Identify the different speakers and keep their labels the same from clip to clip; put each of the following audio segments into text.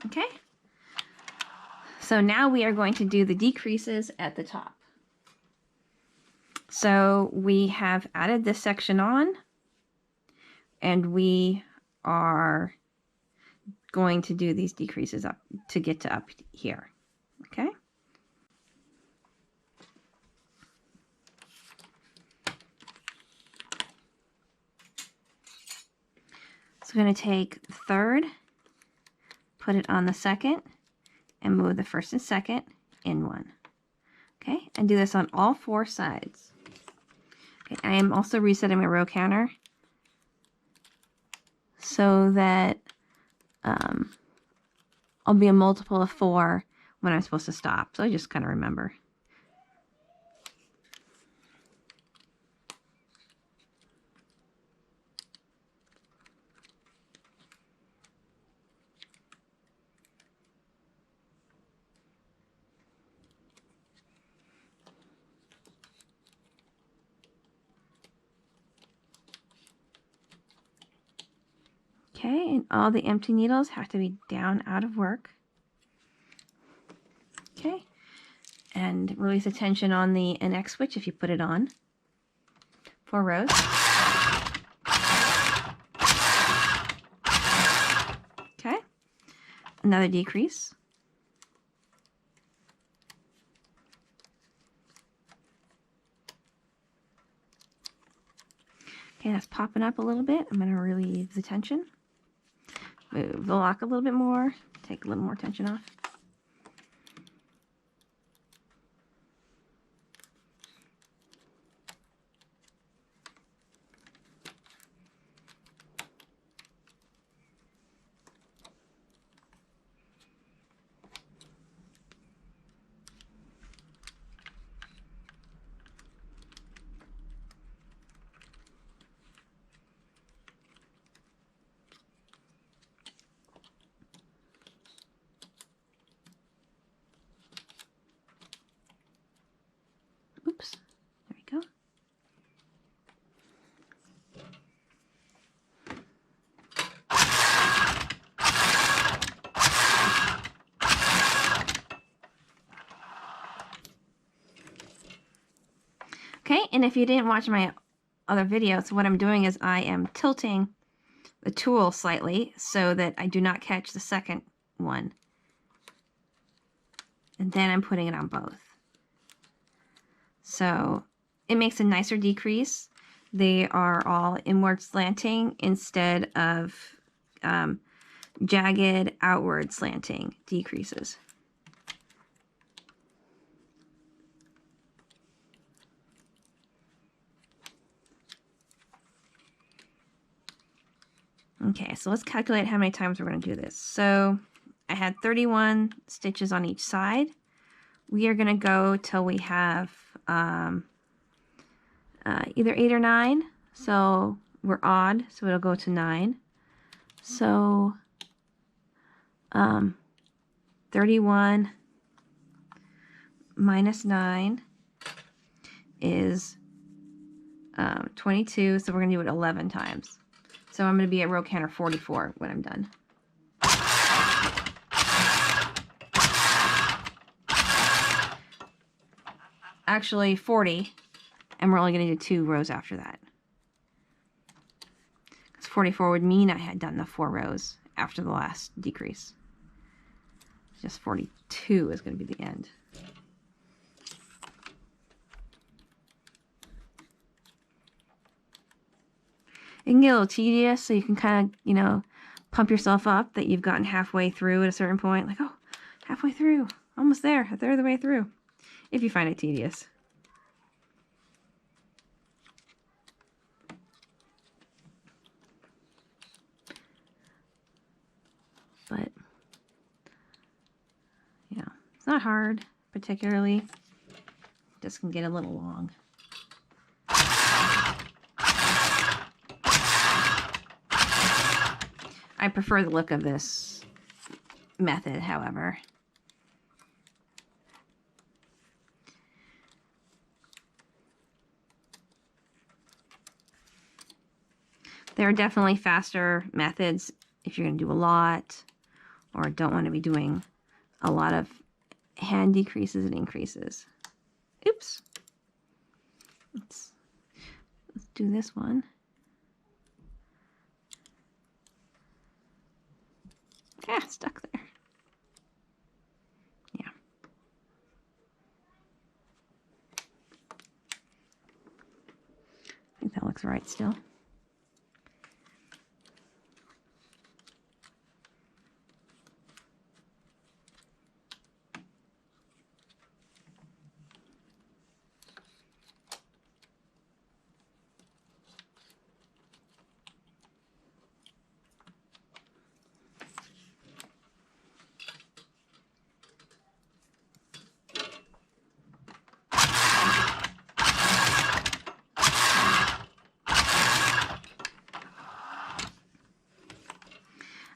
Speaker 1: Okay. So now we are going to do the decreases at the top. So we have added this section on, and we are going to do these decreases up to get to up here. Okay. So I'm going to take the third, put it on the second, and move the first and second in one. Okay, and do this on all 4 sides. Okay, I am also resetting my row counter so that I'll be a multiple of 4 when I'm supposed to stop. So I just kind of remember. Okay, and all the empty needles have to be down out of work. Okay, and release the tension on the NX switch if you put it on. 4 rows. Okay, another decrease. Okay, that's popping up a little bit. I'm going to relieve the tension. Move the lock a little bit more. Take a little more tension off. Oops, there we go. Okay, and if you didn't watch my other videos, what I'm doing is I am tilting the tool slightly so that I do not catch the second one. And then I'm putting it on both. So it makes a nicer decrease. They are all inward slanting instead of jagged outward slanting decreases. Okay, so let's calculate how many times we're going to do this. So I had 31 stitches on each side. We are going to go till we have either 8 or 9. So we're odd, so it'll go to 9. So 31 minus 9 is 22, so we're going to do it 11 times. So I'm going to be at row counter 44 when I'm done. Actually 40, and we're only going to do 2 rows after that. Because 44 would mean I had done the 4 rows after the last decrease. Just 42 is going to be the end. It can get a little tedious, so you can kind of, you know, pump yourself up that you've gotten halfway through at a certain point. Like, oh, halfway through. Almost there. A third of the way through. If you find it tedious. But, yeah, it's not hard, particularly. Just can get a little long. I prefer the look of this method, however. There are definitely faster methods if you're going to do a lot, or don't want to be doing a lot of hand decreases and increases. Oops. Let's do this one. Yeah, it's stuck there. Yeah. I think that looks right still.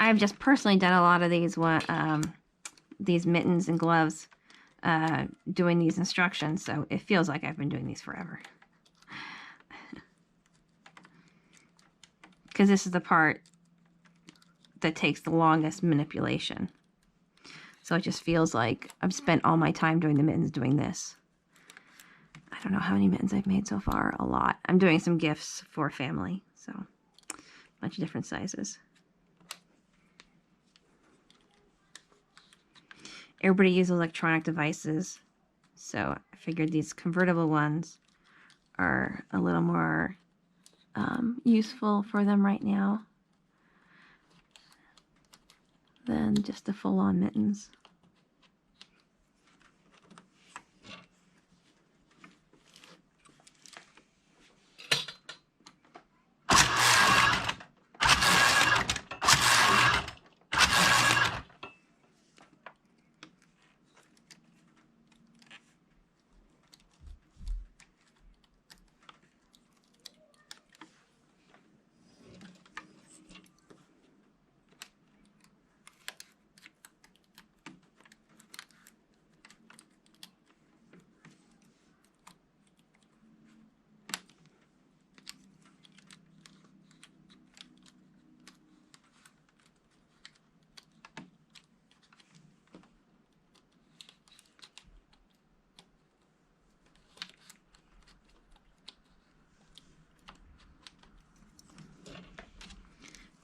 Speaker 1: I've just personally done a lot of these mittens and gloves doing these instructions, so it feels like I've been doing these forever. Because this is the part that takes the longest manipulation. So it just feels like I've spent all my time doing the mittens doing this. I don't know how many mittens I've made so far. A lot. I'm doing some gifts for family, so a bunch of different sizes. Everybody uses electronic devices, so I figured these convertible ones are a little more useful for them right now than just the full-on mittens.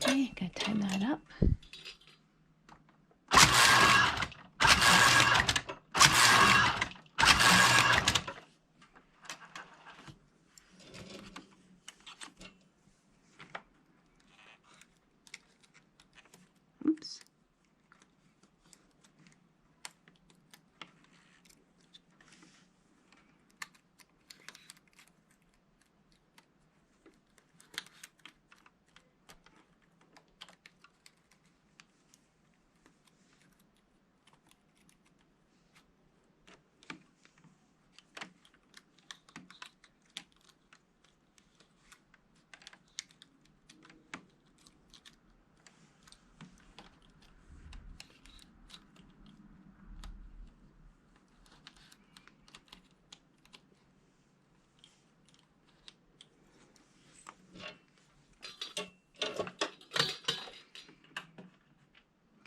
Speaker 1: Okay, gotta time that up. Oops.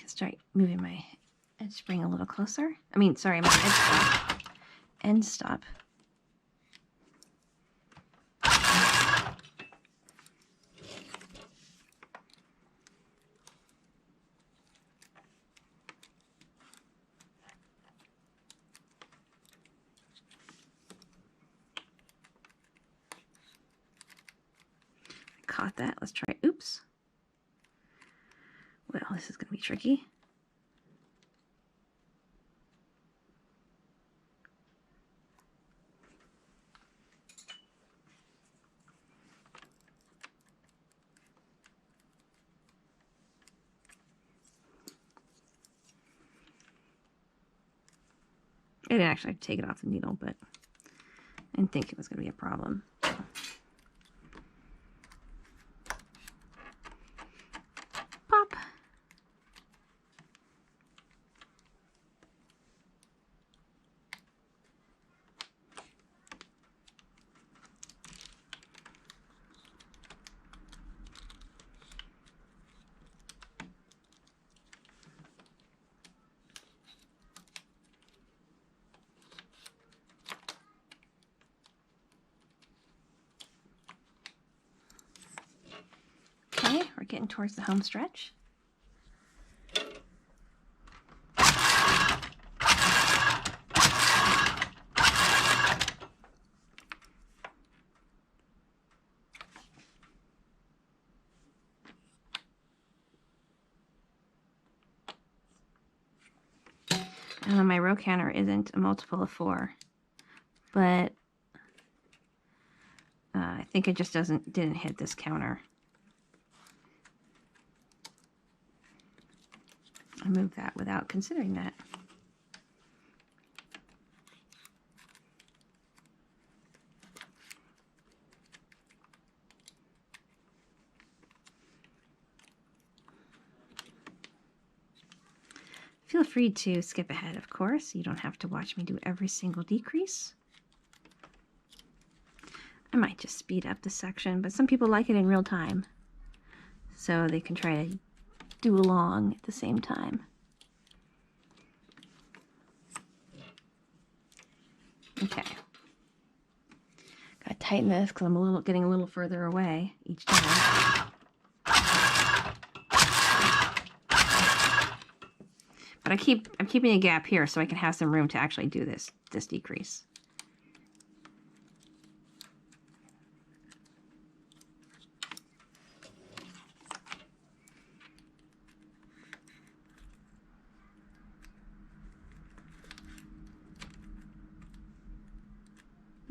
Speaker 1: Start moving my edge spring a little closer. I mean, sorry, my edge stop. End stop. Caught that. Let's try. Oops. Well, this is going to be tricky. I didn't actually take it off the needle, but I didn't think it was going to be a problem. Pop. We're getting towards the home stretch. I know my row counter isn't a multiple of 4, but I think it just didn't hit this counter. I moved that without considering that. Feel free to skip ahead, of course. You don't have to watch me do every single decrease. I might just speed up this section, but some people like it in real time, so they can try to do along at the same time. Okay. Gotta tighten this because I'm getting a little further away each time. But I'm keeping a gap here so I can have some room to actually do this decrease.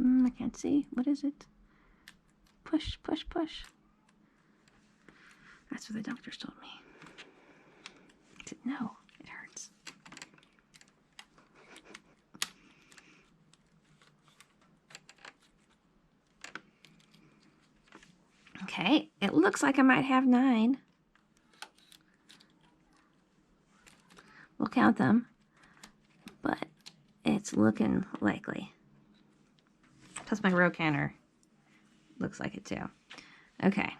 Speaker 1: I can't see. What is it? Push, push, push. That's what the doctors told me. I said, no, it hurts. Okay, it looks like I might have 9. We'll count them, but it's looking likely. Plus my row counter looks like it too. Okay.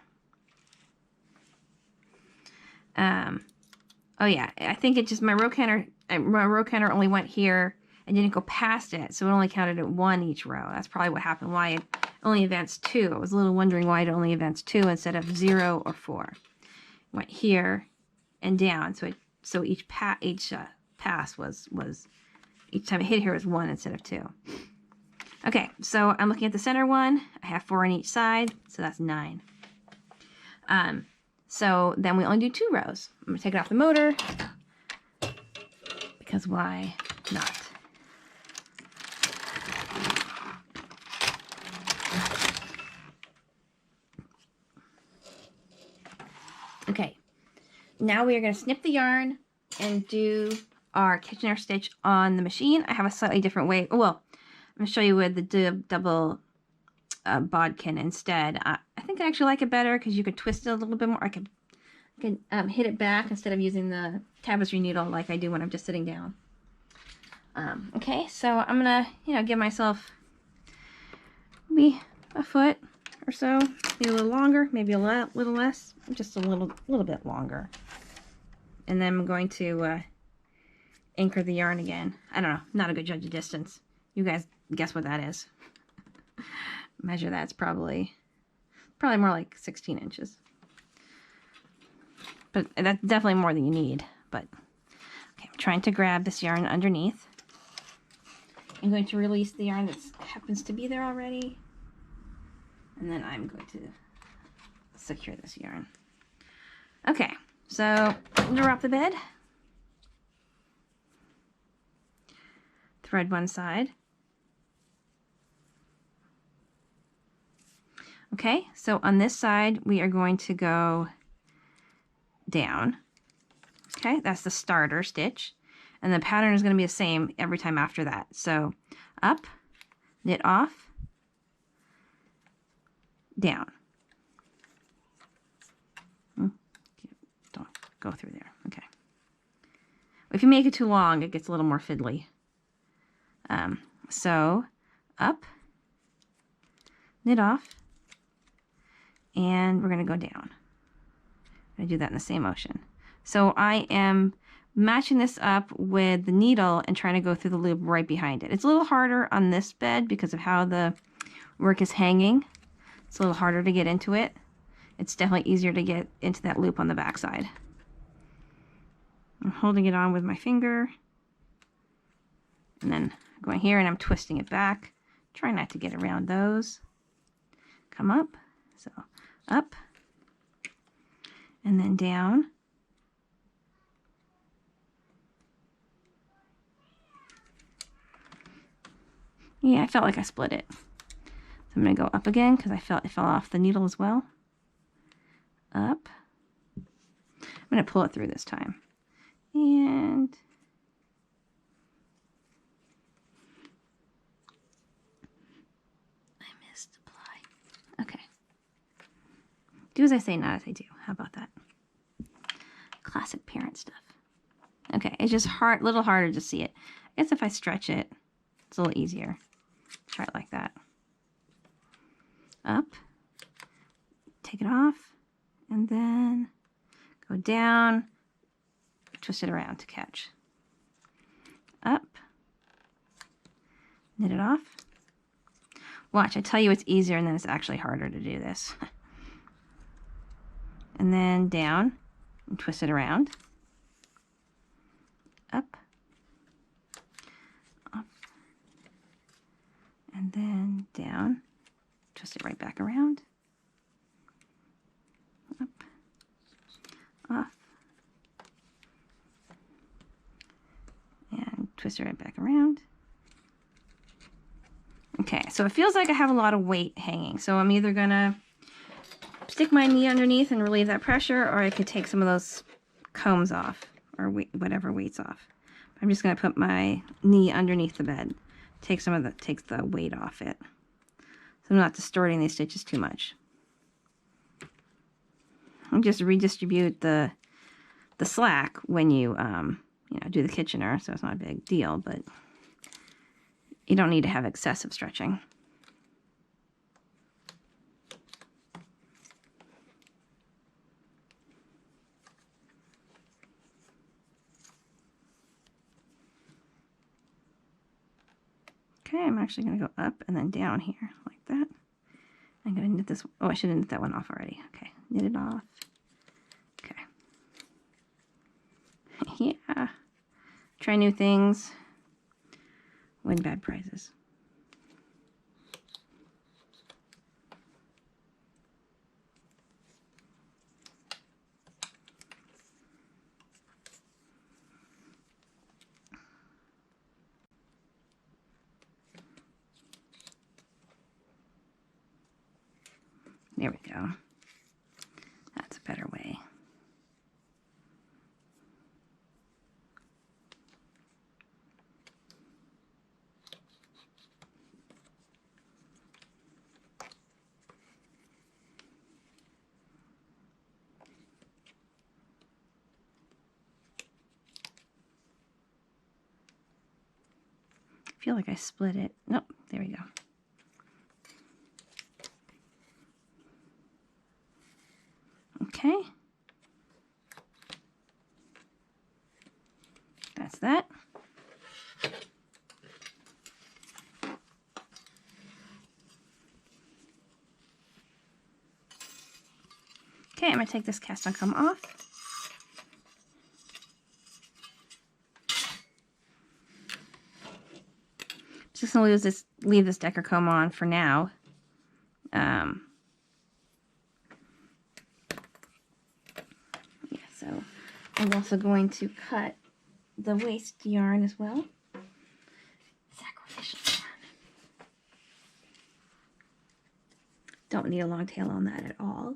Speaker 1: Oh yeah, I think it just, my row counter only went here and didn't go past it, so it only counted at 1 each row. That's probably what happened, why it only advanced 2. I was a little wondering why it only advanced 2 instead of 0 or 4. It went here and down, so each pass was each time it hit here was 1 instead of 2. Okay, so I'm looking at the center one. I have 4 on each side, so that's 9. So then we only do 2 rows. I'm going to take it off the motor, because why not? Okay, now we are going to snip the yarn and do our Kitchener stitch on the machine. I have a slightly different way. Well, I'm going to show you with the double bodkin instead. I think I actually like it better because you could twist it a little bit more. I can hit it back instead of using the tapestry needle like I do when I'm just sitting down. Okay, so I'm going to, give myself maybe a foot or so, maybe a little longer, maybe a little less, just a little bit longer. And then I'm going to anchor the yarn again. I don't know, not a good judge of distance. You guys guess what that is. Measure that's probably more like 16 inches. But that's definitely more than you need. But okay, I'm trying to grab this yarn underneath. I'm going to release the yarn that happens to be there already. And then I'm going to secure this yarn. Okay, so drop the bed. Thread one side. Okay, so on this side, we are going to go down. Okay, that's the starter stitch. And the pattern is going to be the same every time after that. So up, knit off, down. Don't go through there. Okay. If you make it too long, it gets a little more fiddly. So up, knit off, and we're going to go down. I do that in the same motion. So I am matching this up with the needle and trying to go through the loop right behind it. It's a little harder on this bed because of how the work is hanging. It's a little harder to get into it. it's definitely easier to get into that loop on the back side. I'm holding it on with my finger, and then going here and I'm twisting it back. Try not to get around those. Come up, so up, and then down. Yeah, I felt like I split it. So I'm going to go up again because I felt it fell off the needle as well. Up. I'm going to pull it through this time. And I missed apply. Okay. Do as I say, not as I do. How about that? Classic parent stuff. Okay, it's just hard, a little harder to see it. I guess if I stretch it, it's a little easier. Try it like that. Up, take it off, and then go down, twist it around to catch. Up, knit it off. Watch, I tell you it's easier and then it's actually harder to do this. And then down, and twist it around. Up, up, and then down, twist it right back around, up, off, and twist it right back around. Okay, so it feels like I have a lot of weight hanging, so I'm either gonna stick my knee underneath and relieve that pressure, or I could take some of those combs off, or whatever weight's off. I'm just gonna put my knee underneath the bed, takes the weight off it, so I'm not distorting these stitches too much. And just redistribute the slack when you do the Kitchener, so it's not a big deal, but you don't need to have excessive stretching. Okay, I'm actually going to go up and then down here like that. I'm going to knit this. Oh, I should have knit that one off already. Okay, knit it off. Okay. Yeah. Try new things. Win bad prizes. There we go. That's a better way. I feel like I split it. Nope, there we go. Okay. That's that. Okay, I'm going to take this cast on comb off. Just going to leave this Decker comb on for now. Yeah, so I'm also going to cut the waist yarn as well. Sacrificial yarn. Don't need a long tail on that at all.